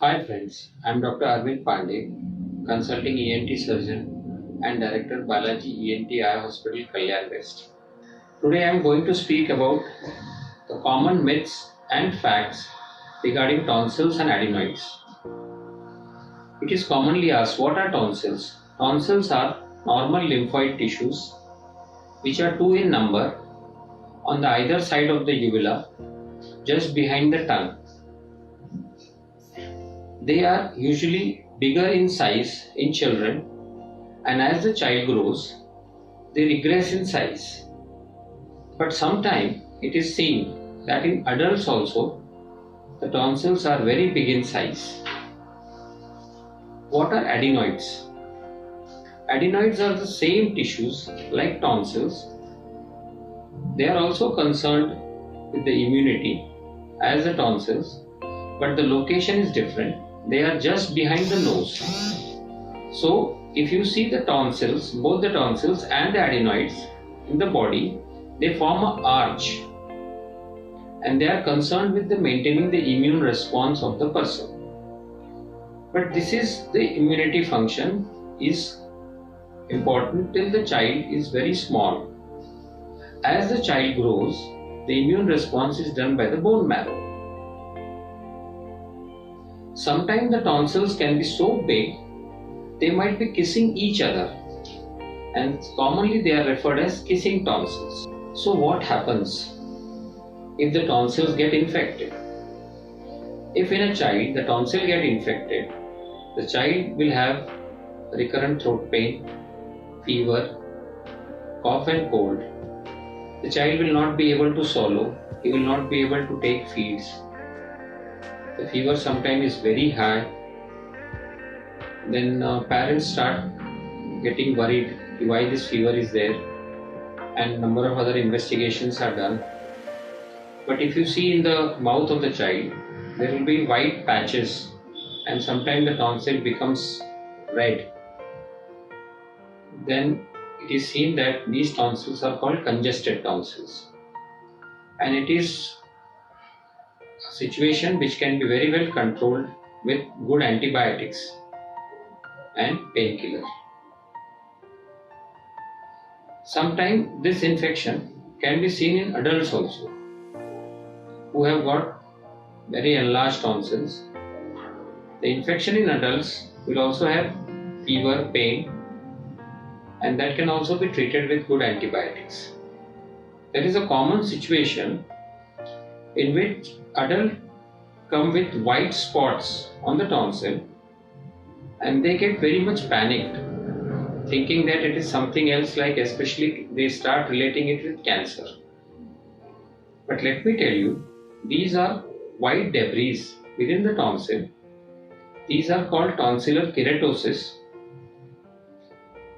Hi friends, I am Dr. Arvind Pandey, consulting ENT surgeon and Director Balaji ENT Eye Hospital, Kalyan West. Today I am going to speak about the common myths and facts regarding tonsils and adenoids. It is commonly asked, what are tonsils? Tonsils are normal lymphoid tissues which are two in number on the either side of the uvula, just behind the tongue. They are usually bigger in size in children, and as the child grows, they regress in size. But sometimes it is seen that in adults also, the tonsils are very big in size. What are adenoids? Adenoids are the same tissues like tonsils. They are also concerned with the immunity as the tonsils, but the location is different. They are just behind the nose. So if you see the tonsils, both the tonsils and the adenoids in the body, they form an arch, and they are concerned with the maintaining the immune response of the person. But this is the immunity function is important till the child is very small. As the child grows, the immune response is done by the bone marrow. Sometimes the tonsils can be so big, they might be kissing each other, and commonly they are referred as kissing tonsils. So what happens if the tonsils get infected? If in a child the tonsil get infected, the child will have recurrent throat pain, fever, cough and cold. The child will not be able to swallow, he will not be able to take feeds. The fever sometimes is very high. Then parents start getting worried why this fever is there, and number of other investigations are done. But if you see in the mouth of the child, there will be white patches, and sometimes the tonsil becomes red. Then it is seen that these tonsils are called congested tonsils, and it is a situation which can be very well controlled with good antibiotics and painkiller. Sometimes this infection can be seen in adults also who have got very enlarged tonsils. The infection in adults will also have fever, pain, and that can also be treated with good antibiotics. There is a common situation in which adults come with white spots on the tonsil, and they get very much panicked, thinking that it is something else, like especially they start relating it with cancer. But let me tell you, these are white debris within the tonsil. These are called tonsillar keratosis.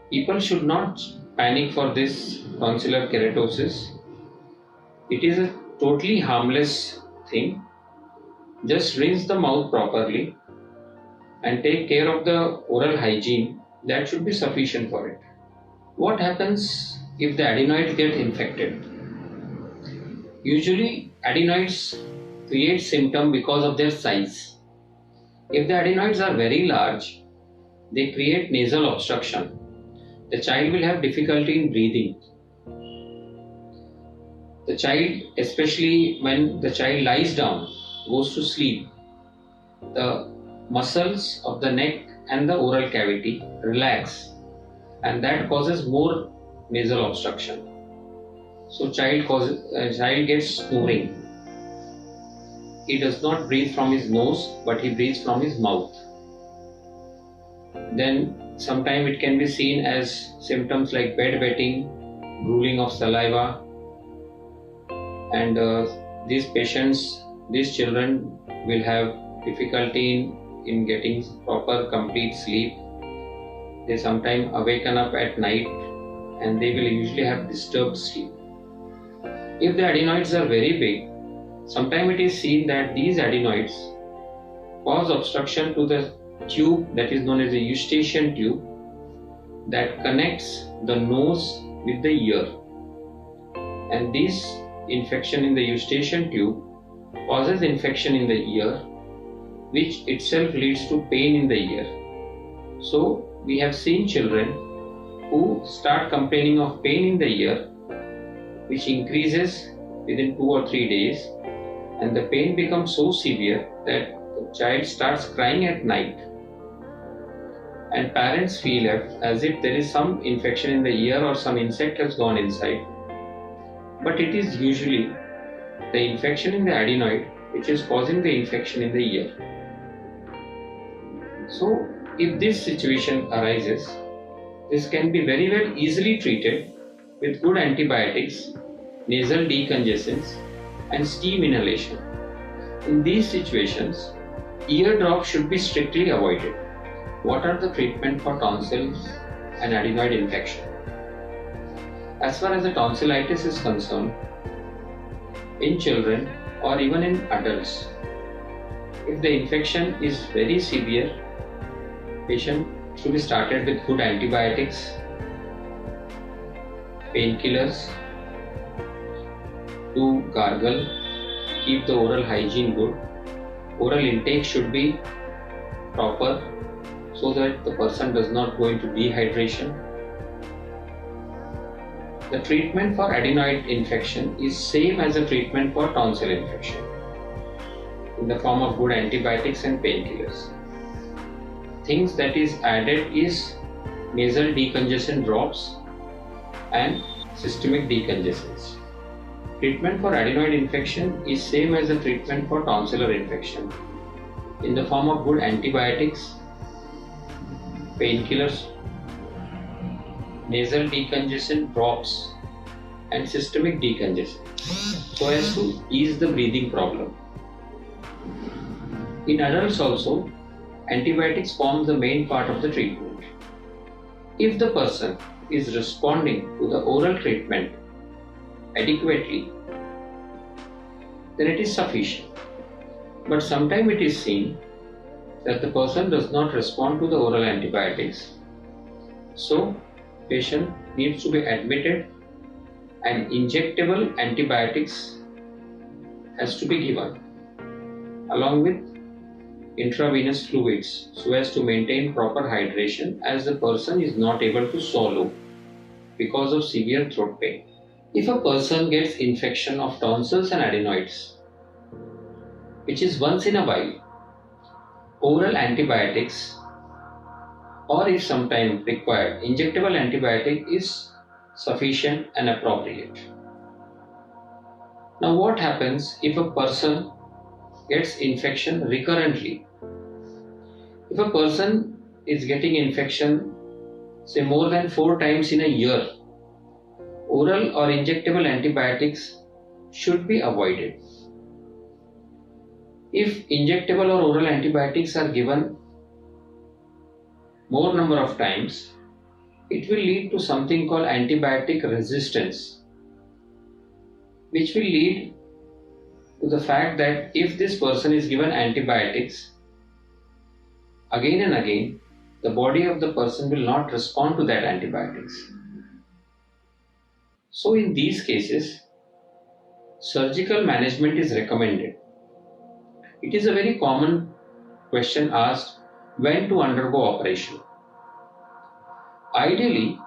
People should not panic for this tonsillar keratosis. It is a totally harmless thing. Just rinse the mouth properly and take care of the oral hygiene. That should be sufficient for it. What happens if the adenoids get infected? Usually adenoids create symptoms because of their size. If the adenoids are very large, they create nasal obstruction. The child will have difficulty in breathing. The child, especially when the child lies down, goes to sleep, the muscles of the neck and the oral cavity relax, and that causes more nasal obstruction. So child gets snoring. He does not breathe from his nose, but he breathes from his mouth. Then sometimes it can be seen as symptoms like bedwetting, drooling of saliva, and these children will have difficulty in getting proper complete sleep. They sometimes awaken up at night, and they will usually have disturbed sleep. If the adenoids are very big, sometimes it is seen that these adenoids cause obstruction to the tube that is known as the eustachian tube that connects the nose with the ear, and this infection in the eustachian tube causes infection in the ear, which itself leads to pain in the ear. So we have seen children who start complaining of pain in the ear, which increases within 2 or 3 days, and the pain becomes so severe that the child starts crying at night, and parents feel as if there is some infection in the ear or some insect has gone inside, but it is usually the infection in the adenoid which is causing the infection in the ear. So if this situation arises, this can be very well easily treated with good antibiotics, nasal decongestants, and steam inhalation. In these situations, ear drops should be strictly avoided. What are the treatment for tonsils and adenoid infection? As far as the tonsillitis is concerned, in children or even in adults, if the infection is very severe, patient should be started with good antibiotics, painkillers, to gargle, keep the oral hygiene good. Oral intake should be proper so that the person does not go into dehydration. The treatment for adenoid infection is same as the treatment for tonsil infection in the form of good antibiotics and painkillers. Things that is added is nasal decongestant drops and systemic decongestants. Treatment for adenoid infection is same as the treatment for tonsillar infection in the form of good antibiotics, painkillers, nasal decongestant drops, and systemic decongestant so as to ease the breathing problem. In adults also, antibiotics form the main part of the treatment. If the person is responding to the oral treatment adequately, then it is sufficient. But sometimes it is seen that the person does not respond to the oral antibiotics. So, patient needs to be admitted and injectable antibiotics has to be given along with intravenous fluids so as to maintain proper hydration, as the person is not able to swallow because of severe throat pain. If a person gets infection of tonsils and adenoids, which is once in a while, oral antibiotics or if sometime required, injectable antibiotic is sufficient and appropriate. Now what happens if a person gets infection recurrently? If a person is getting infection say more than 4 times in a year, oral or injectable antibiotics should be avoided. If injectable or oral antibiotics are given more number of times, it will lead to something called antibiotic resistance, which will lead to the fact that if this person is given antibiotics again and again, the body of the person will not respond to that antibiotics. So in these cases, surgical management is recommended. It is a very common question asked, when to undergo operation. Ideally,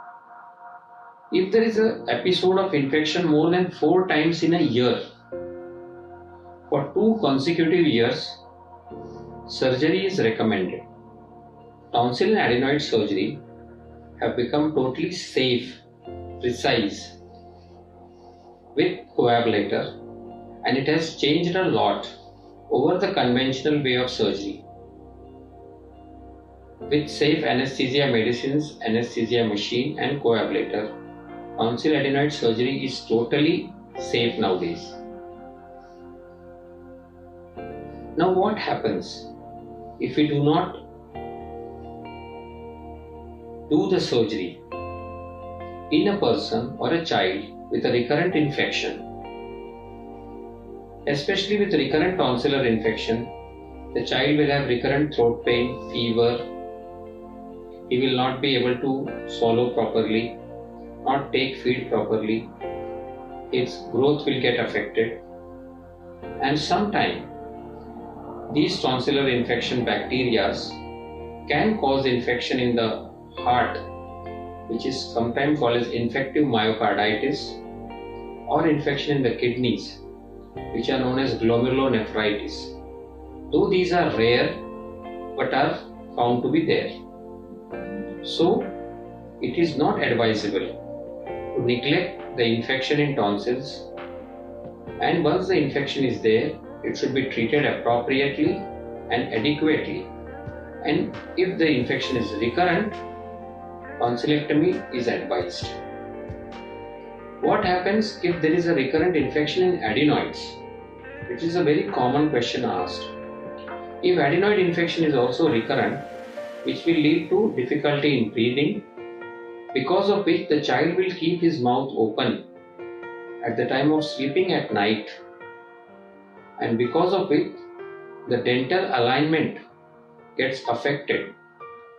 if there is an episode of infection more than 4 times in a year, for 2 consecutive years, surgery is recommended. Tonsil and adenoid surgery have become totally safe, precise, with coagulator, and it has changed a lot over the conventional way of surgery. With safe anesthesia medicines, anesthesia machine and coagulator, tonsil adenoid surgery is totally safe nowadays. Now what happens if we do not do the surgery in a person or a child with a recurrent infection? Especially with recurrent tonsillar infection, the child will have recurrent throat pain, fever. He will not be able to swallow properly, not take feed properly. His growth will get affected, and sometimes These tonsillar infection bacteria can cause infection in the heart, which is sometimes called as infective myocarditis, or infection in the kidneys, which are known as glomerulonephritis. Though these are rare, but are found to be there. So, it is not advisable to neglect the infection in tonsils, and once the infection is there, it should be treated appropriately and adequately. And if the infection is recurrent, tonsillectomy is advised. What happens if there is a recurrent infection in adenoids? Which is a very common question asked. If adenoid infection is also recurrent, which will lead to difficulty in breathing, because of which the child will keep his mouth open at the time of sleeping at night, and because of which the dental alignment gets affected.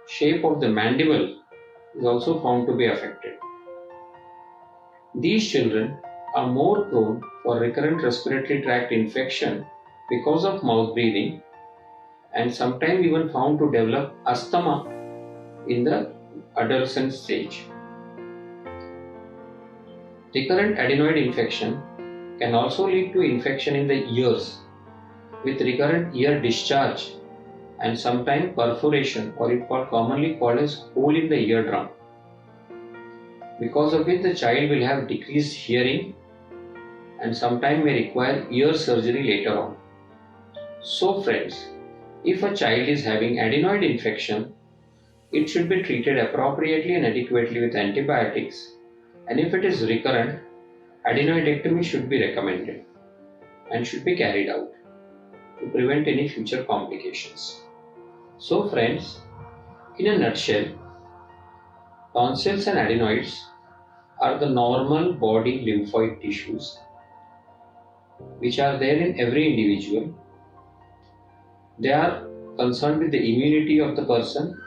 Shape of the mandible is also found to be affected. These children are more prone for recurrent respiratory tract infection because of mouth breathing, and sometimes even found to develop asthma in the adolescent stage. Recurrent adenoid infection can also lead to infection in the ears with recurrent ear discharge and sometimes perforation, or it is commonly called as hole in the eardrum, because of which the child will have decreased hearing and sometimes may require ear surgery later on. So friends, if a child is having adenoid infection, it should be treated appropriately and adequately with antibiotics, and if it is recurrent, adenoidectomy should be recommended and should be carried out to prevent any future complications. So friends, in a nutshell, tonsils and adenoids are the normal body lymphoid tissues which are there in every individual. They are concerned with the immunity of the person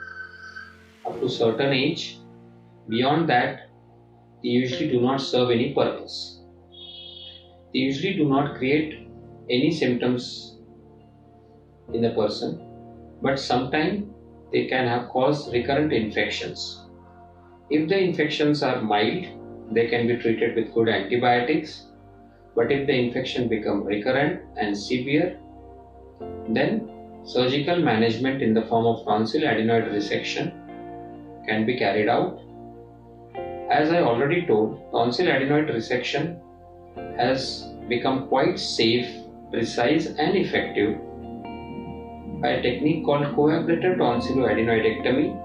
up to certain age. Beyond that, they usually do not serve any purpose. They usually do not create any symptoms in the person, but sometimes they can have caused recurrent infections. If the infections are mild, they can be treated with good antibiotics, but if the infection becomes recurrent and severe, then surgical management in the form of tonsil adenoid resection can be carried out. As I already told, tonsil adenoid resection has become quite safe, precise and effective by a technique called coablative tonsilloadenoidectomy,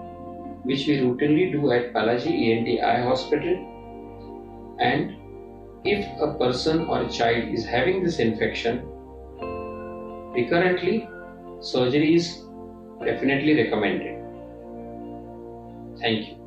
which we routinely do at Balaji ENT Eye Hospital. And if a person or a child is having this infection recurrently, surgery is definitely recommended. Thank you.